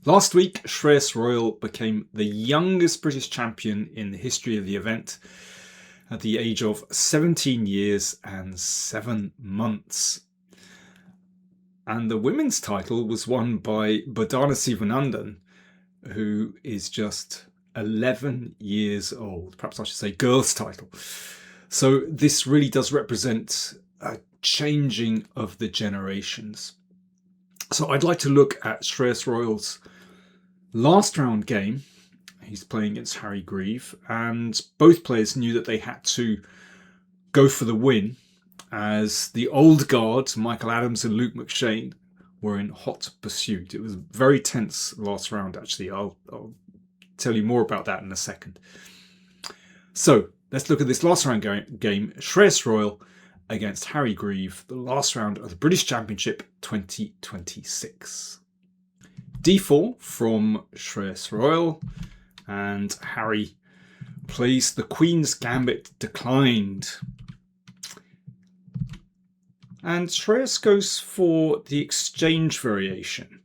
Last week, Shreyas Royal became the youngest British champion in the history of the event at the age of 17 years and 7 months. And the women's title was won by Bardana Sivanandan, who is just 11 years old. Perhaps I should say girls' title. So this really does represent a changing of the generations. So I'd like to look at Shreyas Royal's last round game. He's playing against Harry Grieve, and both players knew that they had to go for the win, as the old guard, Michael Adams and Luke McShane, were in hot pursuit. It was very tense last round, actually. I'll tell you more about that in a second. So let's look at this last round game. Shreyas Royal against Harry Grieve, the last round of the British Championship 2026. d4 from Shreyas Royal, and Harry plays the Queen's Gambit declined. And Shreyas goes for the exchange variation.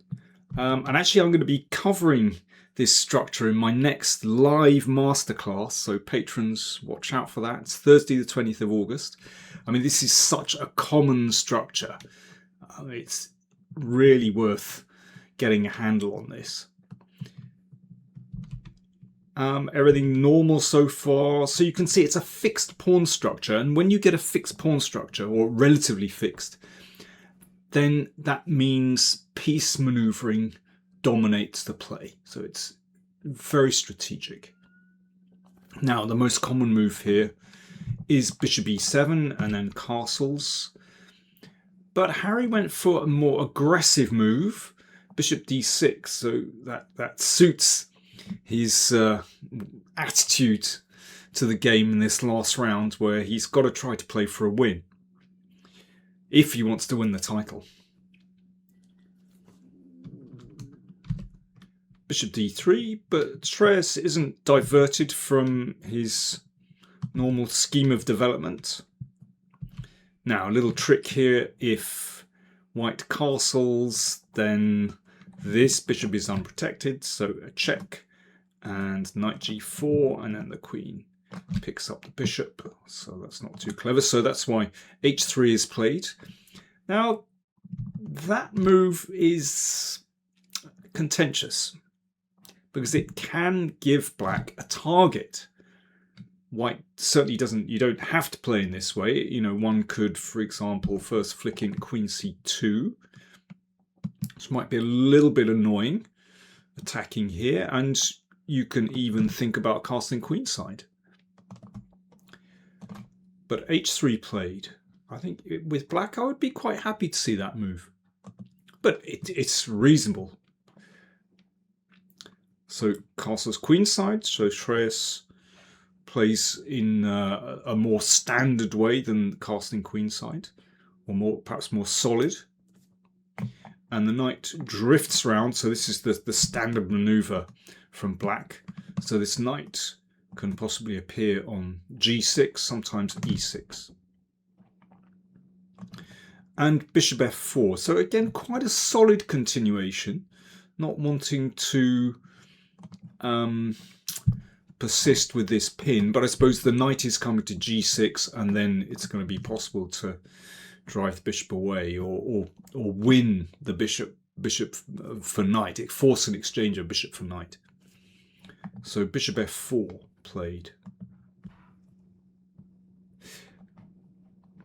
And actually I'm going to be covering this structure in my next live masterclass, so patrons watch out for that. It's Thursday the 20th of August. I mean, this is such a common structure. It's really worth getting a handle on this. Everything normal so far. So you can see it's a fixed pawn structure, and when you get a fixed pawn structure, or relatively fixed, then that means piece maneuvering dominates the play. So it's very strategic. Now, the most common move here is bishop e7 and then castles. But Harry went for a more aggressive move, bishop d6, so that suits his attitude to the game in this last round, where he's got to try to play for a win if he wants to win the title. Bishop d3, but Shreyas isn't diverted from his normal scheme of development. Now, a little trick here: if white castles, then this bishop is unprotected, so a check, and knight g4, and then the queen picks up the bishop, so that's not too clever. So that's why h3 is played. Now, that move is contentious because it can give black a target. White certainly doesn't. You don't have to play in this way. You know, one could, for example, first flick in queen c2, which might be a little bit annoying, attacking here, and you can even think about castling queenside. But h3 played. I think with black I would be quite happy to see that move, but it's reasonable. So castles queenside, so Shreyas plays in a more standard way than castling queenside, or perhaps more solid. And the knight drifts round, so this is the standard maneuver from black. So this knight can possibly appear on g6, sometimes e6. And bishop f4. So again, quite a solid continuation, not wanting to persist with this pin, but I suppose the knight is coming to g6, and then it's going to be possible to drive the bishop away, or win the bishop for knight. It forced an exchange of bishop for knight. So bishop f4 played.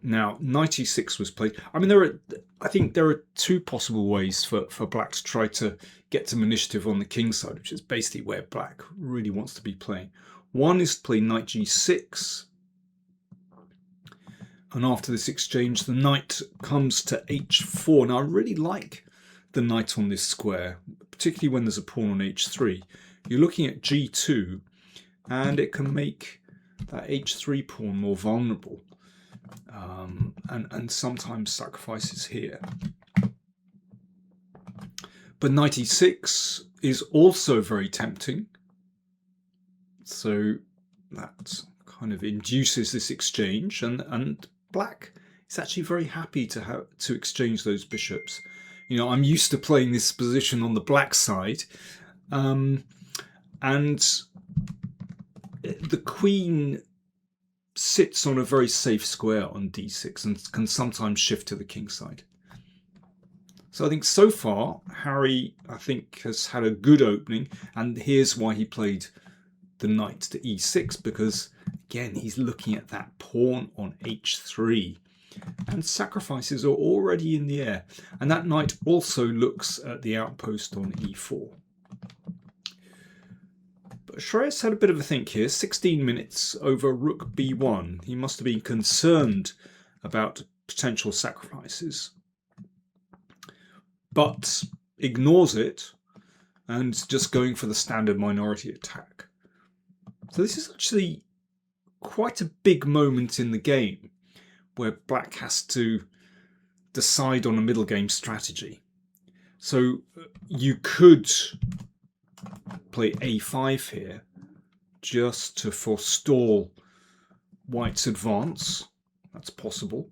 Now knight e6 was played. I mean, I think there are two possible ways for black to try to get some initiative on the king side, which is basically where black really wants to be playing. One is to play knight g6, and after this exchange the knight comes to h4. Now I really like the knight on this square, particularly when there's a pawn on h3. You're looking at g2, and it can make that h3 pawn more vulnerable, and sometimes sacrifices here. But knight e6 is also very tempting, so that kind of induces this exchange, and black is actually very happy to exchange those bishops. You know, I'm used to playing this position on the black side, and the queen sits on a very safe square on d6 and can sometimes shift to the king side. So I think so far, Harry, I think, has had a good opening, and here's why he played the knight to e6, because, again, he's looking at that pawn on h3, and sacrifices are already in the air. And that knight also looks at the outpost on e4. But Shreyas had a bit of a think here, 16 minutes over rook b1. He must have been concerned about potential sacrifices, but ignores it and just going for the standard minority attack. So this is actually quite a big moment in the game where black has to decide on a middle game strategy. So you could play a5 here just to forestall white's advance. That's possible.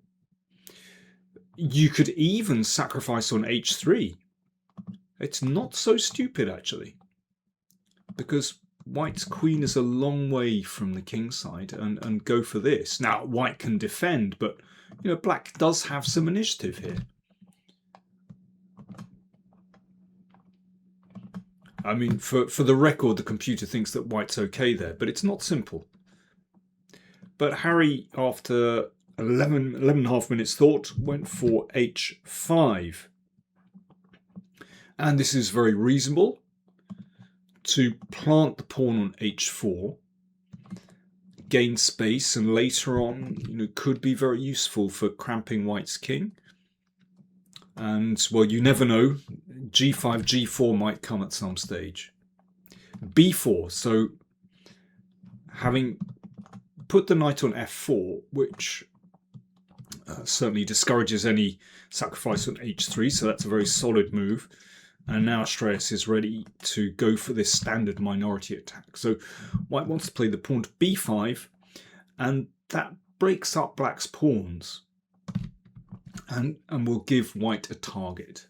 You could even sacrifice on h3. It's not so stupid, actually, because white's queen is a long way from the king side, and go for this. Now, white can defend, but you know, black does have some initiative here. I mean, for the record, the computer thinks that white's okay there, but it's not simple. But Harry, after 11 and a half minutes thought, went for h5. And this is very reasonable, to plant the pawn on h4, gain space, and later on, you know, could be very useful for cramping white's king. And, well, you never know, g5, g4 might come at some stage. b4, so having put the knight on f4, which certainly discourages any sacrifice on h3, so that's a very solid move. And now Shreyas is ready to go for this standard minority attack. So white wants to play the pawn to b5, and that breaks up black's pawns and will give white a target.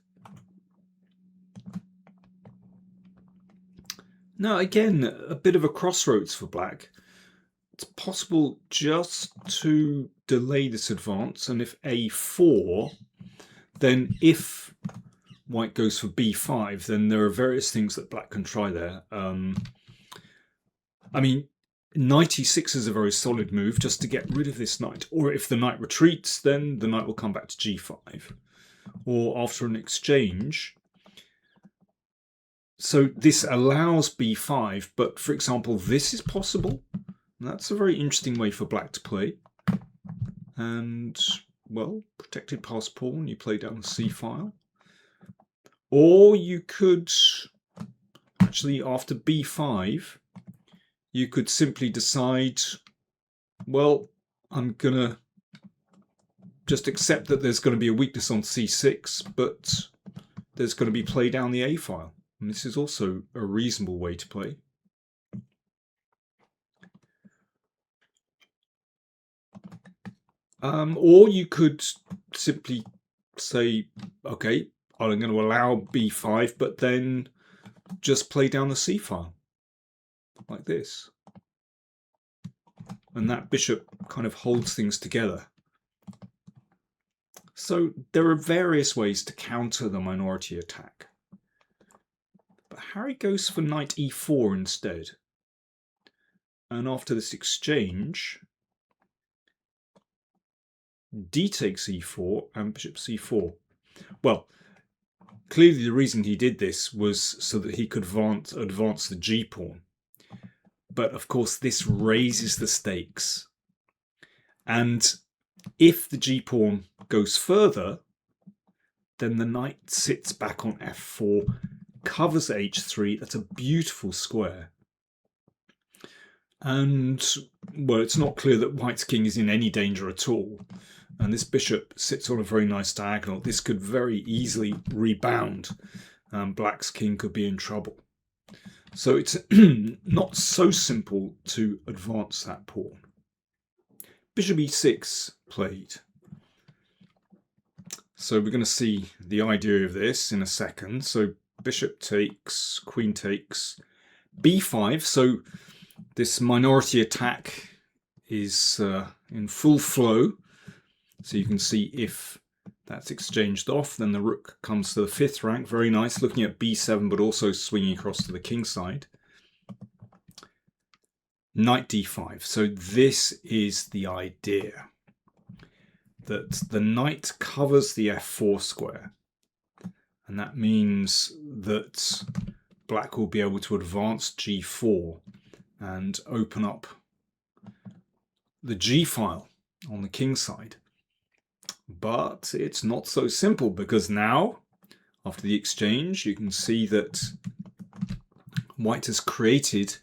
Now again, a bit of a crossroads for black. It's possible just to delay this advance, and if a4, then if white goes for b5, then there are various things that black can try there. I mean, knight e6 is a very solid move just to get rid of this knight. Or if the knight retreats, then the knight will come back to g5. Or after an exchange. So this allows b5, but for example, this is possible. That's a very interesting way for black to play. And, well, protected passed pawn, you play down the c-file. Or you could, actually, after b5, you could simply decide, well, I'm going to just accept that there's going to be a weakness on c6, but there's going to be play down the a-file. And this is also a reasonable way to play. Or you could simply say, okay, I'm going to allow b5, but then just play down the c-file, like this. And that bishop kind of holds things together. So there are various ways to counter the minority attack. But Harry goes for knight e4 instead. And after this exchange, d takes e4 and bishop c4. Well, clearly the reason he did this was so that he could advance the g-pawn. But of course this raises the stakes. And if the g-pawn goes further, then the knight sits back on f4, covers h3. That's a beautiful square. And, well, it's not clear that white's king is in any danger at all. And this bishop sits on a very nice diagonal. This could very easily rebound. Black's king could be in trouble. So it's not so simple to advance that pawn. Bishop e6 played. So we're going to see the idea of this in a second. So bishop takes, queen takes, b5. So this minority attack is in full flow. So you can see if that's exchanged off, then the rook comes to the 5th rank. Very nice, looking at b7, but also swinging across to the king side. Knight d5. So this is the idea, that the knight covers the f4 square. And that means that black will be able to advance g4 and open up the g file on the king side. But it's not so simple, because now, after the exchange, you can see that white has created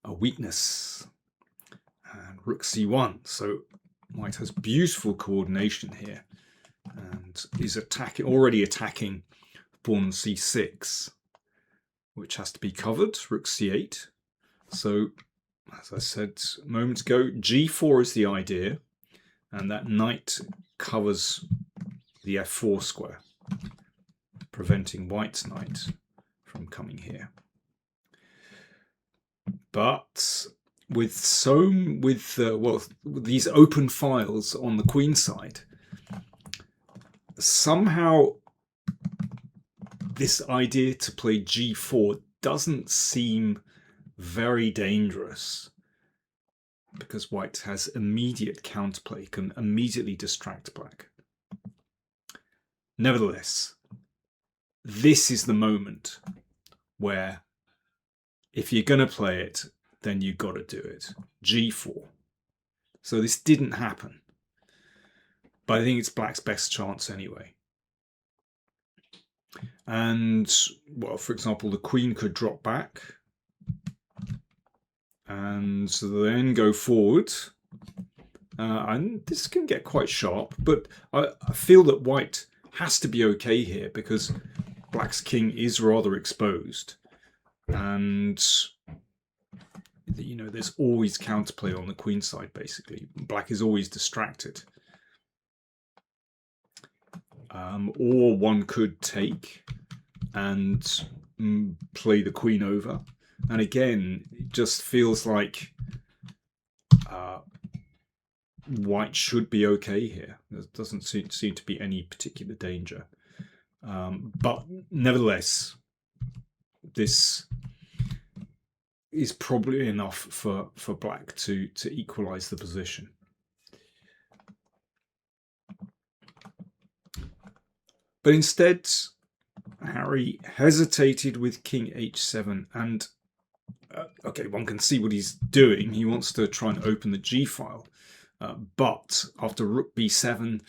a weakness. And rook c1. So white has beautiful coordination here and is already attacking pawn c6, which has to be covered. Rook c8. So, as I said a moment ago, g4 is the idea, and that knight covers the f4 square, preventing white's knight from coming here. But with these open files on the queen side, somehow this idea to play g4 doesn't seem very dangerous, because white has immediate counterplay, can immediately distract black. Nevertheless, this is the moment where, if you're going to play it, then you've got to do it. g4. So this didn't happen, but I think it's black's best chance anyway. And, well, for example, the queen could drop back and then go forward. And this can get quite sharp, but I feel that white has to be okay here, because black's king is rather exposed. And, you know, there's always counterplay on the queen side, basically. Black is always distracted. Or one could take and play the queen over. And again, it just feels like white should be okay here. There doesn't seem to be any particular danger. But nevertheless, this is probably enough for black to equalize the position. But instead, Harry hesitated with king h7, and okay, one can see what he's doing. He wants to try and open the g file, but after rook b7,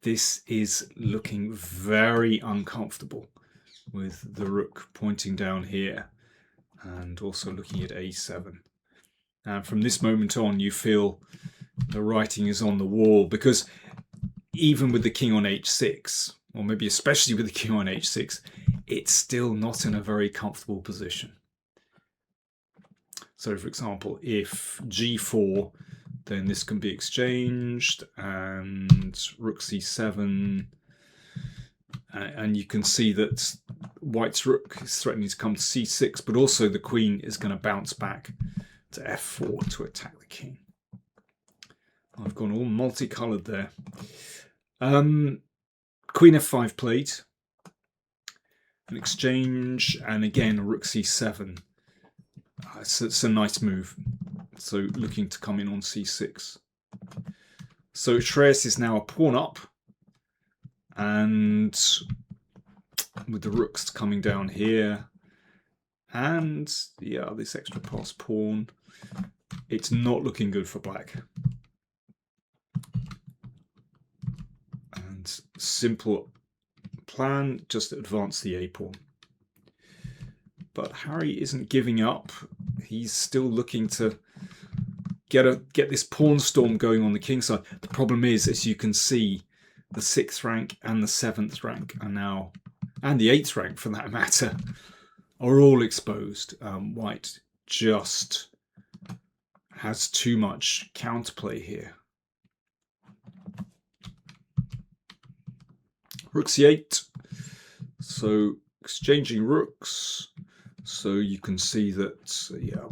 this is looking very uncomfortable, with the rook pointing down here and also looking at a7. And from this moment on, you feel the writing is on the wall, because even with the king on h6, or maybe especially with the king on h6, it's still not in a very comfortable position. So, for example, if g4, then this can be exchanged, and rook c7, and you can see that white's rook is threatening to come to c6, but also the queen is going to bounce back to f4 to attack the king. I've gone all multicolored there. Queen f5 played, an exchange, and again rook c7. It's a nice move. So looking to come in on c6. So Shreyas is now a pawn up, and with the rooks coming down here, and yeah, this extra pass pawn, it's not looking good for black. And simple plan, just advance the a pawn. But Harry isn't giving up. He's still looking to get this pawn storm going on the king side. The problem is, as you can see, the 6th rank and the 7th rank are now, and the 8th rank for that matter, are all exposed. White just has too much counterplay here. Rook c8. So exchanging rooks. So you can see that, yeah,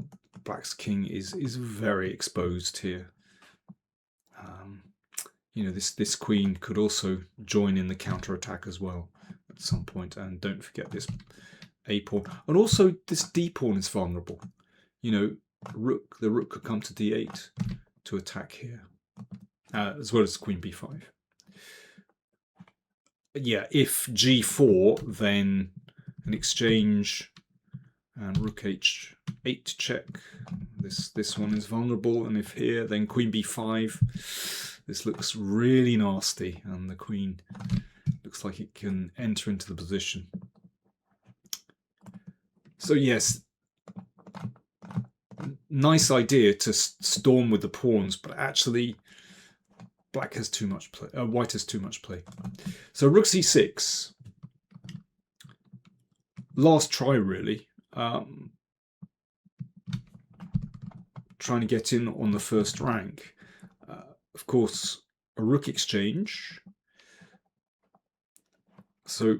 Black's king is very exposed here. You know, this queen could also join in the counter-attack as well at some point. And don't forget this a pawn. And also this d pawn is vulnerable. You know, the rook could come to d8 to attack here, as well as queen b5. Yeah, if g4, then an exchange and rook h8 check. This one is vulnerable, and if here, then queen b5. This looks really nasty, and the queen looks like it can enter into the position. So yes, nice idea to storm with the pawns, but actually Black has too much play. White has too much play. So rook c6. Last try, really. Trying to get in on the first rank. Of course, a rook exchange. So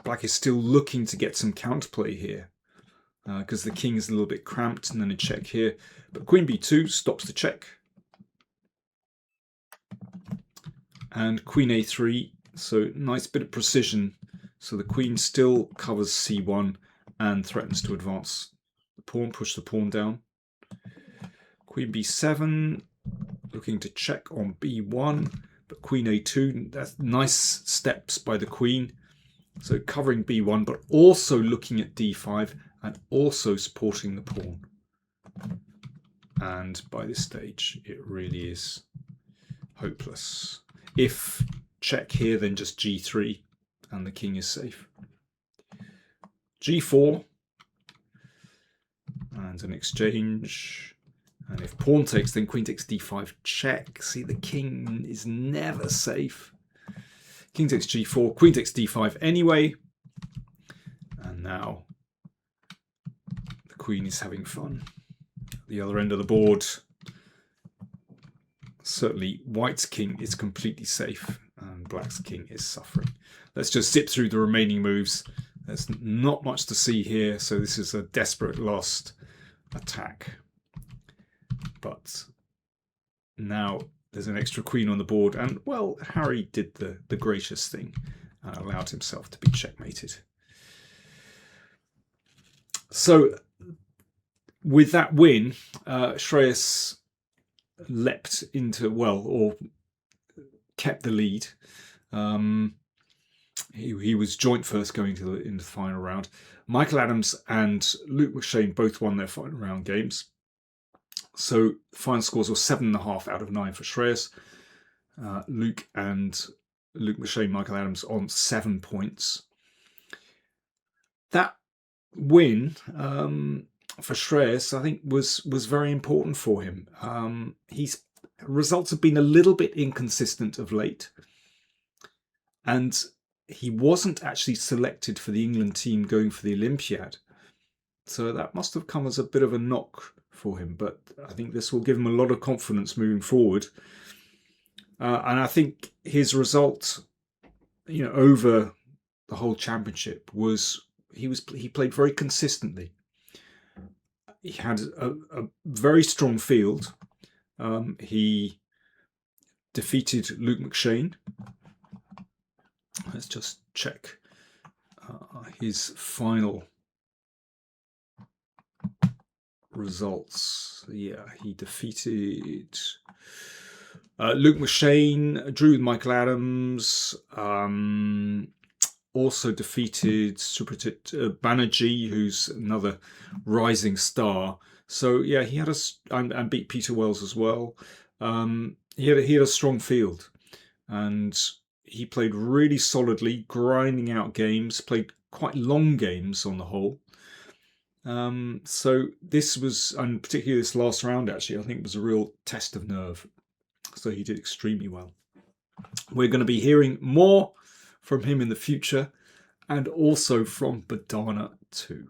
Black is still looking to get some counterplay here, because the king is a little bit cramped, and then a check here. But queen b2 stops the check. And queen a3, so nice bit of precision. So the queen still covers c1 and threatens to advance the pawn, push the pawn down. Queen b7, looking to check on b1, but queen a2, that's nice steps by the queen. So covering b1, but also looking at d5 and also supporting the pawn. And by this stage, it really is hopeless. If check here, then just g3, and the king is safe. g4, and an exchange. And if pawn takes, then queen takes d5, check. See, the king is never safe. King takes g4, queen takes d5 anyway. And now the queen is having fun. The other end of the board. Certainly White's king is completely safe and Black's king is suffering. Let's just zip through the remaining moves. There's not much to see here, so this is a desperate last attack. But now there's an extra queen on the board, and well, Harry did the gracious thing and allowed himself to be checkmated. So with that win, Shreyas leapt into, well, or kept the lead. He was joint first going into the final round. Michael Adams and Luke McShane both won their final round games. So final scores were 7.5 out of 9 for Shreyas. Luke McShane, Michael Adams on 7 points. That win for Shreyas, I think, was very important for him. His results have been a little bit inconsistent of late, and he wasn't actually selected for the England team going for the Olympiad. So that must have come as a bit of a knock for him, but I think this will give him a lot of confidence moving forward. And I think his result, over the whole championship was he played very consistently. He had a very strong field. He defeated Luke McShane. Let's just check his final results. Yeah, he defeated Luke McShane, drew with Michael Adams, also defeated Supratit Banerjee, who's another rising star. So yeah, he had and beat Peter Wells as well. He had a strong field, and he played really solidly, grinding out games, played quite long games on the whole. So this was, and particularly this last round, actually, I think was a real test of nerve. So he did extremely well. We're going to be hearing more from him in the future, and also from Badana too.